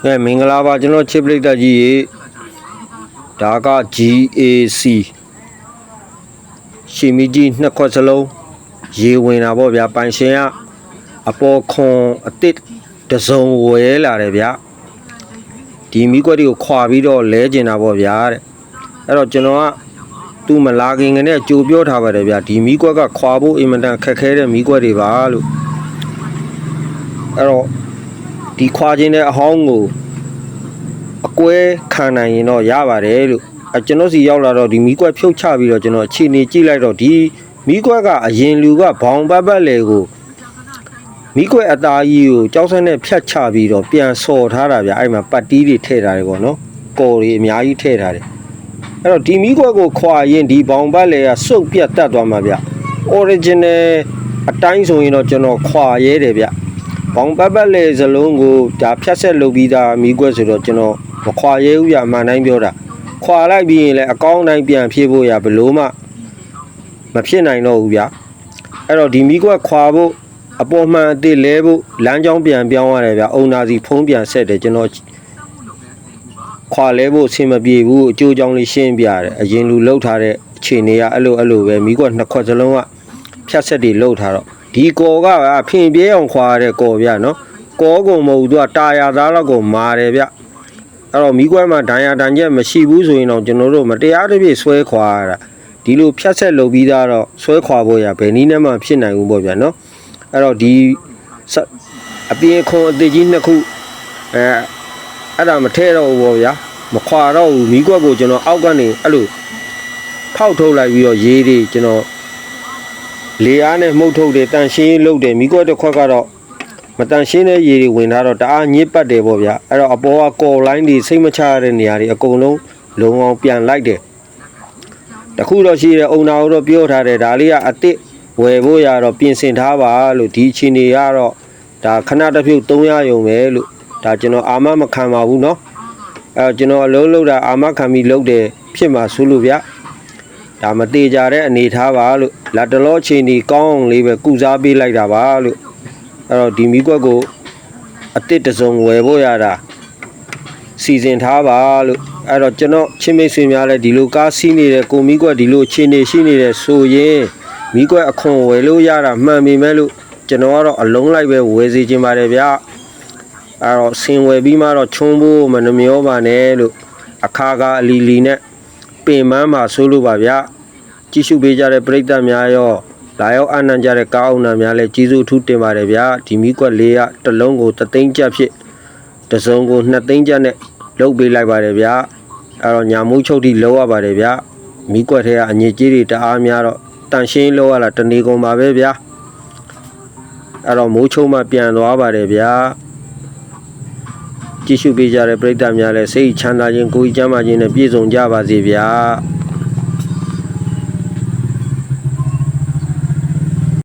မင်္ဂလာပါကျွန်တော်ချစ်ပရိသတ်ကြီးရေဒါက GAC ရှီမီကြီးနှစ်ခွက်စလုံးရေဝင်တာပေါ့ဗျာပိုင်ရှင်ကအပေါ်ခွန်အတစ်တစုံဝဲလာတယ်ဗျာဒီမိကွက်တွေကိုခွာပြီးတော့လဲကျင်တာပေါ့ဗျာတဲ့အဲ့တော့ကျွန်တော်ကသူ့မလာခင်ကနဲ့ကြိုပြောထားပါတယ်ဗျာဒီမိကွက်ကခွာဖို့အင်မတန်ခက်ခဲတဲ့မိကွက်တွေပါလို့အဲ့တော့ဒီခွာခြင်းတဲ့အဟောင်းကိုအကွဲခံနိုင်ရင်တော့ရပါတယ်လို့ကျွန်တော်စီရောက်လာတော့ဒီမီးကွက်ဖြုတ်ချပြီးတော့ကျွန်တော်အခြေအနေကြည့်လိုက်တော့ဒီမီးကွက်ကအရင်လူကဘောင်ပတ်ပတ်လေကိုမီးကွက်အသားကြီးကိုကြောက်စက်နဲ့ဖြတ်ချပြီးတော့ပြန်ဆော်ထားတာဗျအဲ့မှာပတ်တီးတွေထည့်ထားတယ်ပေါ့နော်ကော်တွေအများကြီးထည့်ထားတယ်အဲ့တော့ဒီမီးကွက်ကိုခွာရင်ဒီဘောင်ပတ်လေကစုပ်ပြတ်တက်သွားမှာဗျ original အတိုင်းဆိုရင်တော့ကျွန်တော်ခွာရဲတယ်ဗျဘောင်ပတ်ပတ်လေစလုံးကိုဒါဖြတ်ဆက်လုပ်ပြီးသားမီးကွက်ဆိုတော့ကျွန်တော်မခွာရဲဘူးဗျအမှန်တိုင်းပြောတာခွာလိုက်ပြီးရင်လည်းအကောင်းတိုင်းပြန်ဖြည့်ဖို့ရဘလို့မှမဖြစ်နိုင်တော့ဘူးဗျအဲ့တော့ဒီမီးကွက်ခွာဖို့အပေါ်မှန်အသေးလဲဖို့လမ်းကြောင်းပြန်ပြောင်းရတယ်ဗျအုံနာစီဖုံးပြန်ဆက်တယ်ကျွန်တော်ခွာလဲဖို့အဆင်မပြေဘူးအကျိုးကြောင့်လေးရှင်းပြရတယ်အရင်လူလှုပ်ထားတဲ့အခြေအနေကအဲ့လိုပဲမီးကွက်နှစ်ခွက်စလုံးကဖြတ်ဆက်တွေလှုပ်ထားတော့ဒီကော်ကဖင်ပြဲအောင်ခွာရတဲ့ကော်ဗျနော်ကောကုန်မဟုတ်သူကတာယာသားလောက်ကိုမာတယ်ဗျအဲ့တော့မီးကွက်မှာဒဏ်ရာတန်ချက်မရှိဘူးဆိုရင်တော့ကျွန်တော်တို့မတရားတစ်ပြည့်ဆွဲခွာရတာဒီလိုဖြတ်ဆက်လုပ်ပြီးသားတော့ဆွဲခွာဖို့ရဘယ်နည်းနဲ့မှဖြစ်နိုင်ဘူးပေါ့ဗျာနော်အဲ့တော့ဒီအပြင်ခွန်အသေးကြီးနှစ်ခုအဲ့ဒါမထဲတော့ဘူးပေါ့ဗျာမခွာတော့ဘူးမီးကွက်ကိုကျွန်တော်အောက်ကနေအဲ့လိုဖောက်ထုတ်လိုက်ပြီးတော့ရေးတွေကျွန်တော်လေအားနဲ့မှုတ်ထုတ်တယ်တန်ရှင်းလုပ်တယ်မီးကွက်တစ်ခွက်ကတော့မတန်ရှင်းတဲ့ရေတွေဝင်ထားတော့တအားညစ်ပတ်တယ်ပေါ့ဗျာအဲ့တော့အပေါ်ကကော်လိုင်းတွေစိတ်မချရတဲ့နေရာတွေအကုန်လုံးလုံအောင်ပြန်လိုက်တယ်တခုတော့ရှိတယ်အုံနာကိုတော့ပြောထားတယ်ဒါလေးကအစ်စ်ဝယ်ဖို့ရတော့ပြင်ဆင်ထားပါလို့ဒီအချိန်တွေကတော့ဒါခဏတစ်ဖြုတ်300ရုံပဲလို့ဒါကျွန်တော်အာမမခံပါဘူးเนาะအဲ့တော့ကျွန်တော်အလုံးလုံးတာအာမခံပြီးလုပ်တယ်ဖြစ်မှာဆိုလို့ဗျာဒါမသေးကြတဲ့အနေထားပါလို့လက်တလောအချိန်ဒီကောင်းအောင်လေးပဲကုစားပေးလိုက်တာပါလို့အဲ့တော့ဒီမီးကွက်ကိုအတစ်တစုံဝယ်ဖို့ရတာစီစဉ်ထားပါလို့အဲ့တော့ကျွန်တော်ချင်းမိတ်ဆွေများလည်းဒီလိုကားစီးနေတဲ့ကိုမီးကွက်ဒီလိုခြေနေရှိနေတဲ့ဆိုရင်မီးကွက်အခွန်ဝယ်လို့ရတာမှန်ပေမဲ့လို့ကျွန်တော်ကတော့အလုံးလိုက်ပဲဝယ်စီခြင်းပါတယ်ဗျအဲ့တော့ဆင်ဝယ်ပြီးမှတော့ချုံးဖို့မနှမျောပါနဲ့လို့အခါကအလီလီနဲ့ပင်မန်းမှာဆိုလို့ပါဗျကြည့်ရှုပေးကြတဲ့ပရိသတ်များရောလာရောက်အနံ့ကြတဲ့ကားအောင်နာများလည်းကျေးဇူးထူးတင်ပါတယ်ဗျာဒီမီးကွက်လေးကတစ်လုံးကို3သိန်းကျပ်ဖြစ်တစ်စုံကို2သိန်းကျပ်နဲ့လုပ်ပေးလိုက်ပါတယ်ဗျာအဲ့တော့ညာမိုးချုပ်ထိလောက်ရပါတယ်ဗျာမီးကွက်ထဲကအညစ်အကြေးတွေတအားများတော့တန်ရှင်းလောက်ရတာတနေကုန်ပါပဲဗျာအဲ့တော့မိုးချုပ်မှပြန်သွားပါတယ်ဗျာကြည့်ရှုပေးကြတဲ့ပရိသတ်များလည်းစိတ်ချမ်းသာခြင်းကိုယ်ကြီးကျန်းမာခြင်းနဲ့ပြည့်စုံကြပါစေဗျာ